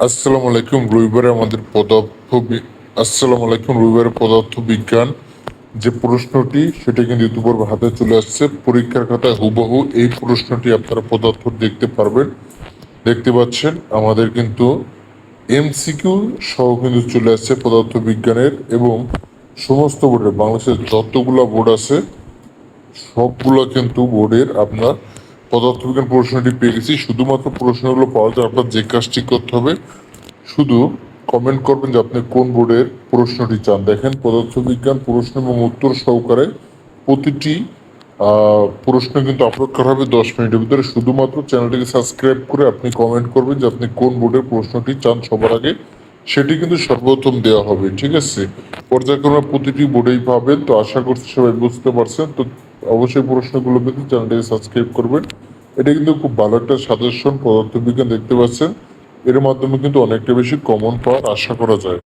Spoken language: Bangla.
আসসালামু আলাইকুম রবিবারে আমাদের আসসালামু আলাইকুম রবিবারে পদার্থ বিজ্ঞান যে প্রশ্নটি সেটা কিন্তু ইউটিউবের হাতে চলে আসছে। পরীক্ষার খাতায় হুবহু এই প্রশ্নটি আপনারা পদার্থ দেখতে পারবেন। দেখতে পাচ্ছেন আমাদের কিন্তু এমসিকিউ সহ কিন্তু চলে আসছে পদার্থ বিজ্ঞানের, এবং সমস্ত বোর্ডের বাংলাদেশের যতগুলো বোর্ড আছে সবগুলো কিন্তু বোর্ডের আপনার পদার্থবিজ্ঞান প্রশ্নটি পেয়ে গেছি। শুধুমাত্র প্রশ্নগুলো পাওয়া যায়, আপনার যে কাজটি করতে হবে শুধু কমেন্ট করবেন যে আপনি কোন বোর্ডের প্রশ্নটি চান। দেখেন পদার্থবিজ্ঞান প্রশ্ন এবং উত্তর সহকারে প্রতিটি প্রশ্ন কিন্তু আপলোড করা হবে 10 মিনিটের ভিতরে। শুধুমাত্র চ্যানেলটিকে সাবস্ক্রাইব করে আপনি কমেন্ট করবেন যে আপনি কোন বোর্ডের প্রশ্নটি চান সবার আগে, সেটি কিন্তু সর্বপ্রথম দেওয়া হবে। ঠিক আছে, পর্যায়ক্রমে প্রতিটি বোর্ডেই পাবেন। তো আশা করছি সবাই বুঝতে পারছেন। তো অবশ্যই প্রশ্নগুলো পেতে চ্যানেলটিকে সাবস্ক্রাইব করবেন। এটা কিন্তু খুব ভালো একটা সাজেশন পদার্থবিজ্ঞান, দেখতে পাচ্ছেন এর মাধ্যমে কিন্তু অনেকটা বেশি কমন পাওয়ার আশা করা যায়।